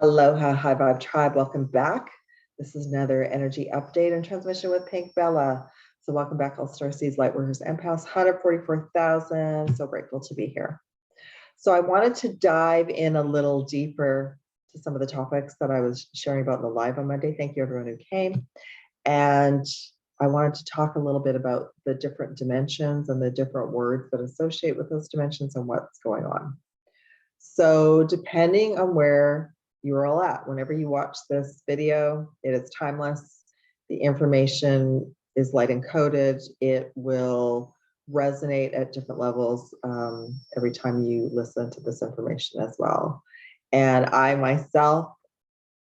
Aloha, High Vibe Tribe. Welcome back. This is another energy update and transmission with PinkBella. So welcome back, all Starseeds, Lightworkers, Empaths, 144,000. So grateful to be here. So I wanted to dive in a little deeper to some of the topics that I was sharing about in the live on Monday. Thank you, everyone who came. And I wanted to talk a little bit about the different dimensions and the different words that associate with those dimensions and what's going on. So depending on where you're all at, whenever you watch this video, it is timeless. The information is light encoded. It will resonate at different levels every time you listen to this information as well. And I myself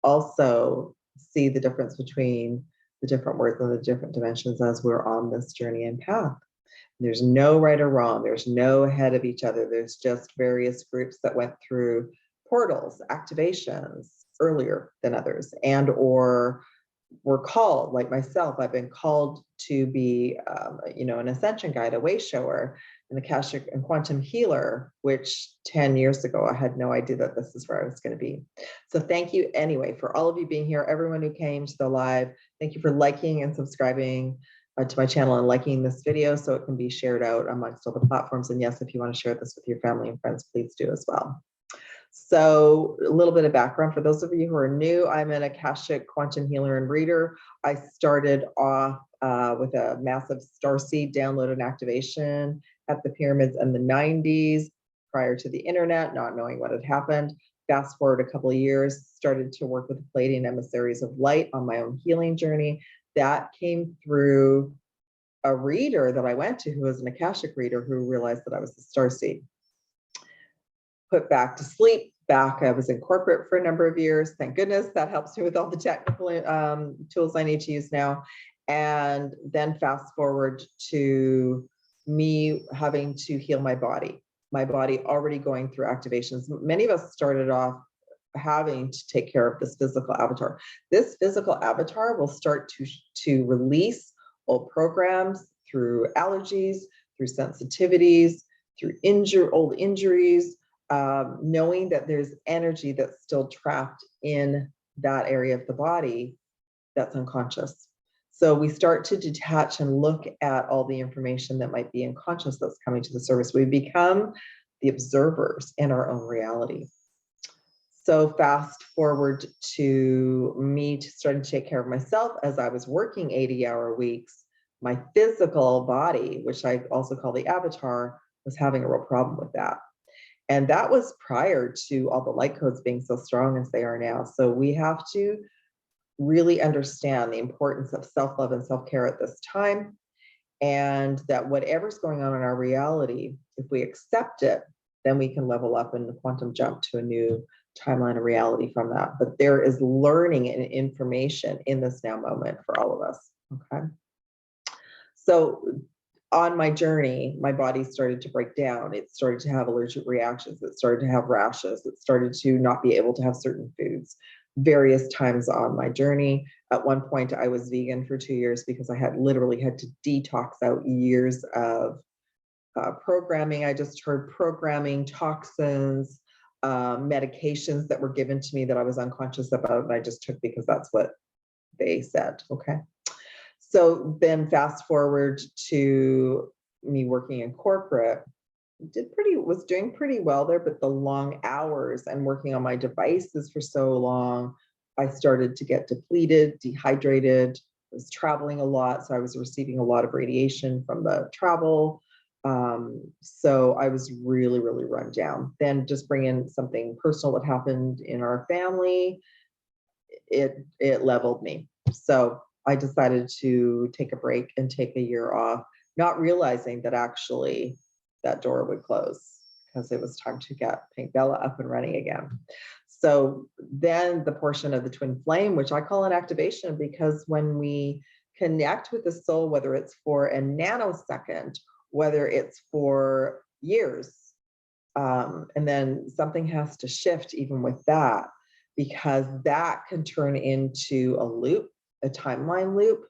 also see the difference between the different words and the different dimensions as we're on this journey and path. There's no right or wrong. There's no ahead of each other. There's just various groups that went through portals, activations earlier than others, and or were called, like myself. I've been called to be, an ascension guide, a way shower, an AKASHIC and quantum healer, which 10 years ago, I had no idea that this is where I was going to be. So thank you anyway for all of you being here, everyone who came to the live. Thank you for liking and subscribing to my channel and liking this video so it can be shared out amongst all the platforms. And yes, if you want to share this with your family and friends, please do as well. So a little bit of background for those of you who are new. I'm an Akashic quantum healer and reader. I started off with a massive starseed download and activation at the pyramids in the 90s, prior to the internet, not knowing what had happened. Fast forward a couple of years, started to work with the Palladian emissaries of light on my own healing journey. That came through a reader that I went to who was an Akashic reader who realized that I was a starseed. Put back to sleep. I was in corporate for a number of years. Thank goodness. That helps me with all the technical tools I need to use now. And then fast forward to me having to heal my body already going through activations. Many of us started off having to take care of this physical avatar. This physical avatar will start to release old programs through allergies, through sensitivities, through old injuries, knowing that there's energy that's still trapped in that area of the body that's unconscious. So we start to detach and look at all the information that might be unconscious that's coming to the surface. We become the observers in our own reality. So fast forward to me starting to take care of myself as I was working 80-hour weeks. My physical body, which I also call the avatar, was having a real problem with that. And that was prior to all the light codes being so strong as they are now. So we have to really understand the importance of self-love and self-care at this time, and that whatever's going on in our reality, if we accept it, then we can level up and quantum jump to a new timeline of reality from that. But there is learning and information in this now moment for all of us, okay? So on my journey, my body started to break down. It started to have allergic reactions. It started to have rashes. It started to not be able to have certain foods. Various times on my journey. At one point, I was vegan for 2 years because I had literally had to detox out years of programming. I just heard programming, toxins, medications that were given to me that I was unconscious about, and I just took because that's what they said, okay? So then fast forward to me working in corporate, was doing pretty well there, but the long hours and working on my devices for so long, I started to get depleted, dehydrated, was traveling a lot. So I was receiving a lot of radiation from the travel. So I was really, really run down. Then just bring in something personal that happened in our family, it leveled me. So I decided to take a break and take a year off, not realizing that actually that door would close because it was time to get PinkBella up and running again. So then the portion of the twin flame, which I call an activation, because when we connect with the soul, whether it's for a nanosecond, whether it's for years, and then something has to shift even with that, because that can turn into a loop, a timeline loop.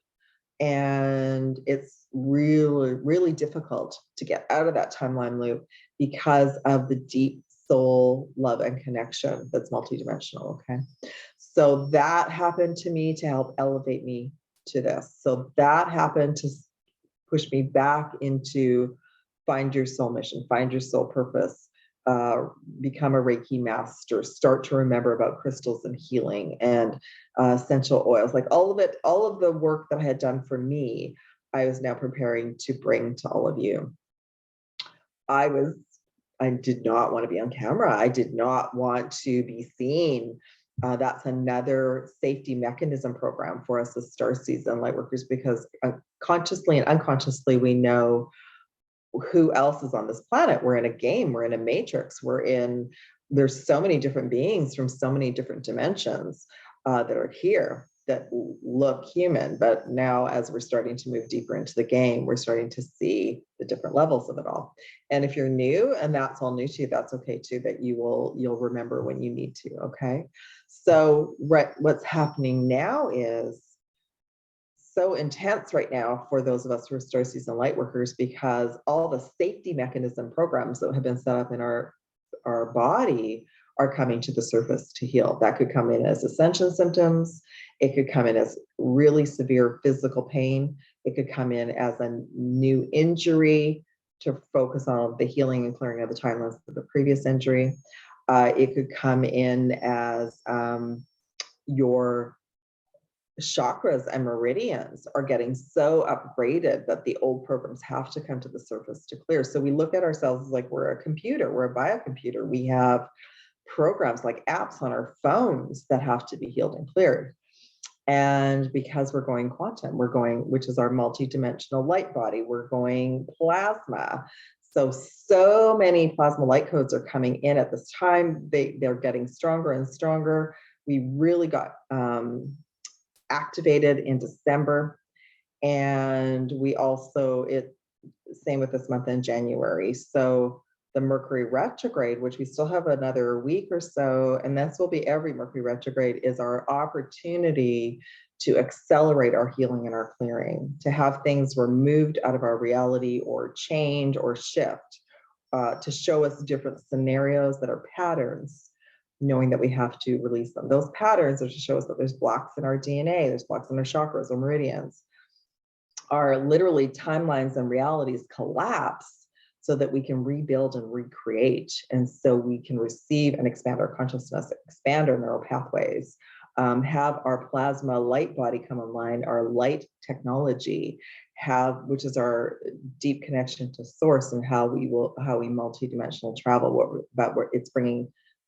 And it's really, really difficult to get out of that timeline loop because of the deep soul, love, and connection that's multidimensional, okay? So that happened to me to help elevate me to this. So that happened to push me back into find your soul mission, find your soul purpose, become a Reiki master, start to remember about crystals and healing and essential oils, like all of it, all of the work that I had done for me, I was now preparing to bring to all of you. I did not want to be on camera. I did not want to be seen. That's another safety mechanism program for us as starseeds and lightworkers, because consciously and unconsciously, we know who else is on this planet. We're in a game, we're in a matrix, there's so many different beings from so many different dimensions that are here that look human. But now as we're starting to move deeper into the game, we're starting to see the different levels of it all. And if you're new and that's all new to you, that's okay too, that you'll remember when you need to, okay? So what's happening now is so intense right now for those of us who are starseeds and lightworkers, because all the safety mechanism programs that have been set up in our body are coming to the surface to heal. That could come in as ascension symptoms. It could come in as really severe physical pain. It could come in as a new injury to focus on the healing and clearing of the timelines of the previous injury. It could come in as your chakras and meridians are getting so upgraded that the old programs have to come to the surface to clear. So we look at ourselves like we're a computer, we're a biocomputer. We have programs like apps on our phones that have to be healed and cleared. And because we're going quantum, which is our multidimensional light body, we're going plasma. So many plasma light codes are coming in at this time. They're getting stronger and stronger. We really got activated in December. And we also, same with this month in January. So the Mercury retrograde, which we still have another week or so, and this will be every Mercury retrograde, is our opportunity to accelerate our healing and our clearing, to have things removed out of our reality or change or shift, to show us different scenarios that are patterns, knowing that we have to release them. Those patterns are to show us that there's blocks in our DNA, there's blocks in our chakras or meridians. Our literally timelines and realities collapse so that we can rebuild and recreate. And so we can receive and expand our consciousness, expand our neural pathways, have our plasma light body come online, our light technology, which is our deep connection to source, and how we multidimensional travel,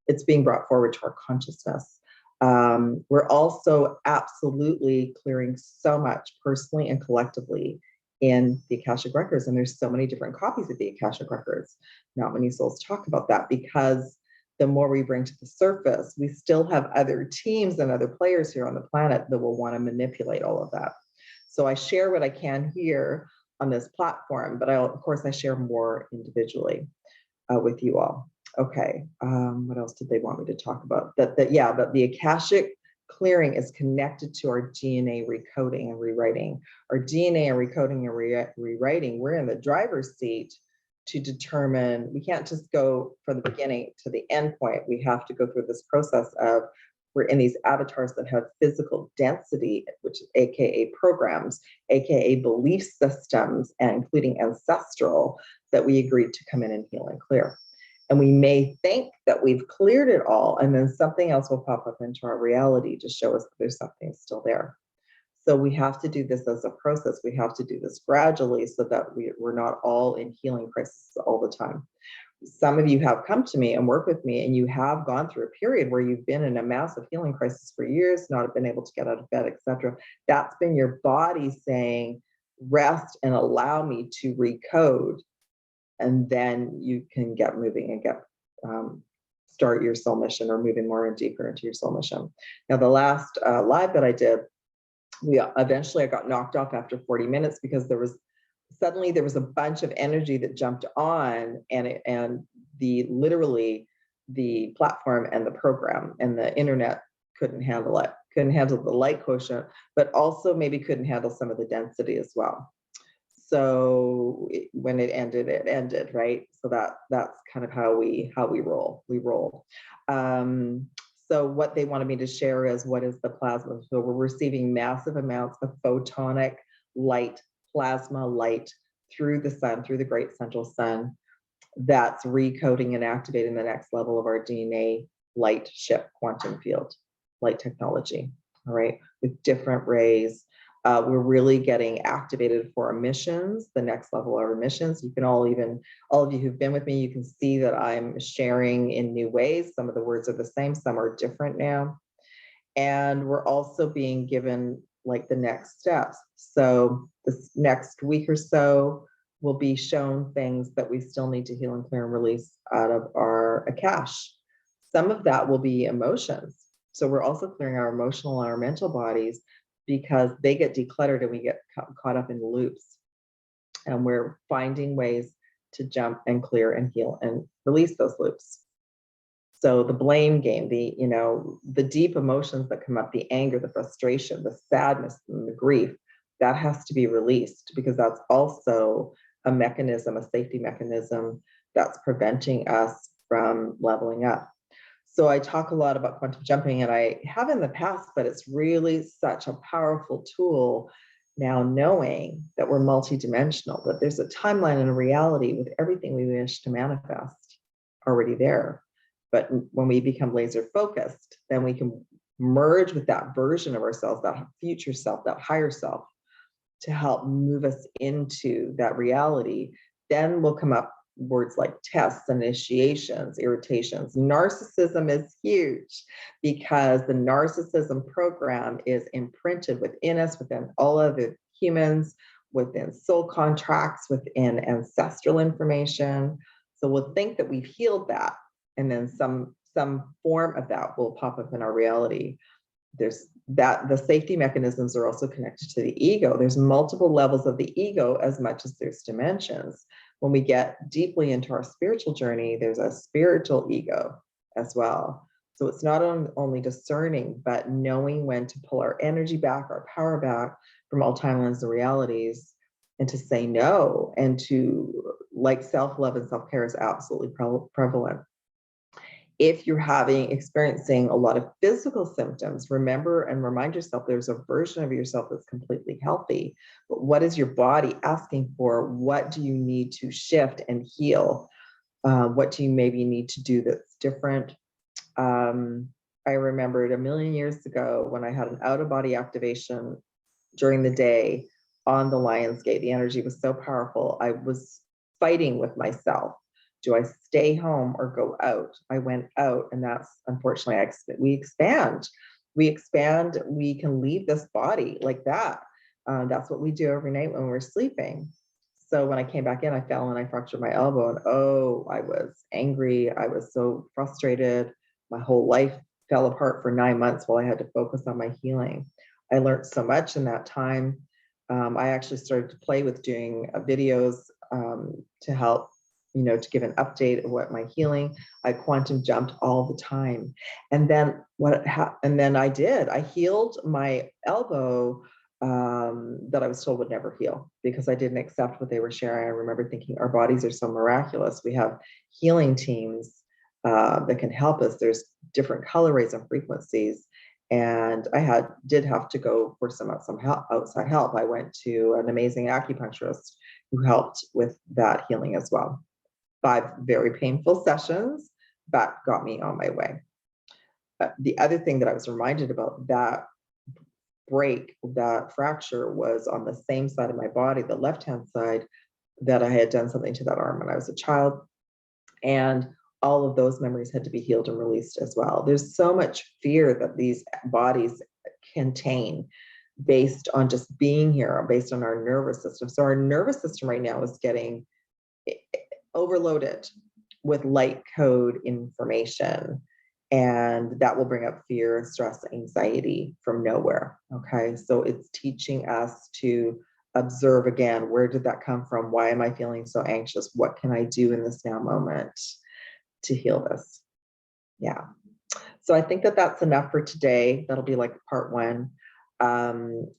it's being brought forward to our consciousness. We're also absolutely clearing so much personally and collectively in the Akashic Records. And there's so many different copies of the Akashic Records. Not many souls talk about that, because the more we bring to the surface, we still have other teams and other players here on the planet that will want to manipulate all of that. So I share what I can here on this platform, but of course I share more individually with you all. Okay, what else did they want me to talk about? That the Akashic clearing is connected to our DNA recoding and rewriting. Our DNA and recoding and rewriting, we're in the driver's seat to determine, we can't just go from the beginning to the end point. We have to go through this process of, we're in these avatars that have physical density, which is AKA programs, AKA belief systems, and including ancestral, that we agreed to come in and heal and clear. And we may think that we've cleared it all, and then something else will pop up into our reality to show us that there's something still there. So we have to do this as a process. We have to do this gradually so that we're not all in healing crisis all the time. Some of you have come to me and worked with me, and you have gone through a period where you've been in a massive healing crisis for years, not been able to get out of bed, etc. That's been your body saying, rest and allow me to recode. And then you can get moving and start your soul mission, or moving more and deeper into your soul mission. Now, the last live that I did, I got knocked off after 40 minutes because there was a bunch of energy that jumped on, and the platform and the program and the internet couldn't handle it, couldn't handle the light quotient, but also maybe couldn't handle some of the density as well. So when it ended, right? So that's kind of how we roll. We roll. So what they wanted me to share is, what is the plasma? So we're receiving massive amounts of photonic light, plasma light through the sun, through the great central sun, that's recoding and activating the next level of our DNA light ship quantum field, light technology, all right, with different rays. We're really getting activated for emissions, the next level of emissions. You can all of you who've been with me, you can see that I'm sharing in new ways. Some of the words are the same, some are different now. And we're also being given like the next steps. So this next week or so, we'll be shown things that we still need to heal and clear and release out of our Akash. Some of that will be emotions. So we're also clearing our emotional and our mental bodies, because they get decluttered and we get caught up in loops. And we're finding ways to jump and clear and heal and release those loops. So the blame game, the deep emotions that come up, the anger, the frustration, the sadness, and the grief, that has to be released, because that's also a mechanism, a safety mechanism that's preventing us from leveling up. So I talk a lot about quantum jumping, and I have in the past, but it's really such a powerful tool now, knowing that we're multidimensional, that there's a timeline and a reality with everything we wish to manifest already there. But when we become laser focused, then we can merge with that version of ourselves, that future self, that higher self, to help move us into that reality. Then will come up words like tests, initiations, irritations. Narcissism is huge, because the narcissism program is imprinted within us, within all other humans, within soul contracts, within ancestral information. So we'll think that we've healed that, and then some form of that will pop up in our reality. There's that the safety mechanisms are also connected to the ego. There's multiple levels of the ego as much as there's dimensions. When we get deeply into our spiritual journey, there's a spiritual ego as well. So it's not only discerning, but knowing when to pull our energy back, our power back from all timelines and realities, and to say no, and to, like, self-love and self-care is absolutely prevalent. If you're experiencing a lot of physical symptoms, remember and remind yourself there's a version of yourself that's completely healthy. But what is your body asking for? What do you need to shift and heal? What do you maybe need to do that's different? I remembered a million years ago when I had an out-of-body activation during the day on the Lion's Gate. The energy was so powerful. I was fighting with myself. Do I stay home or go out? I went out, and that's, unfortunately, we expand. We can leave this body like that. That's what we do every night when we're sleeping. So when I came back in, I fell and I fractured my elbow, and I was angry. I was so frustrated. My whole life fell apart for 9 months while I had to focus on my healing. I learned so much in that time. I actually started to play with doing videos to help, to give an update of what my healing. I quantum jumped all the time. And then I healed my elbow that I was told would never heal, because I didn't accept what they were sharing. I remember thinking, our bodies are so miraculous. We have healing teams that can help us. There's different color rays and frequencies. And I did have to go for some outside help. I went to an amazing acupuncturist who helped with that healing as well. 5 very painful sessions, but got me on my way. The other thing that I was reminded about, that fracture, was on the same side of my body, the left-hand side, that I had done something to that arm when I was a child. And all of those memories had to be healed and released as well. There's so much fear that these bodies contain based on just being here, based on our nervous system. So our nervous system right now is getting overloaded with light code information, and that will bring up fear, stress, anxiety from nowhere. Okay, so it's teaching us to observe again, where did that come from? Why am I feeling so anxious? What can I do in this now moment to heal this? Yeah. So I think that that's enough for today. That'll be like part 1.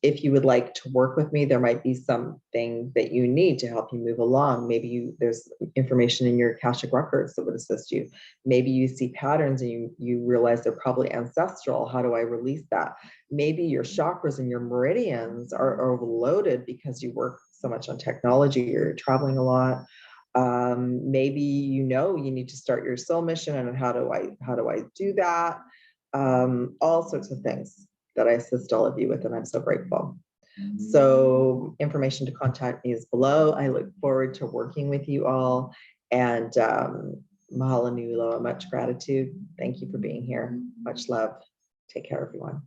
If you would like to work with me, there might be something that you need to help you move along. Maybe there's information in your Akashic records that would assist you. Maybe you see patterns and you realize they're probably ancestral. How do I release that? Maybe your chakras and your meridians are overloaded because you work so much on technology, you're traveling a lot. Maybe you need to start your soul mission, and how do I do that? All sorts of things that I assist all of you with, and I'm so grateful. So information to contact me is below. I look forward to working with you all, and mahalo nui loa, much gratitude. Thank you for being here. Much love. Take care, everyone.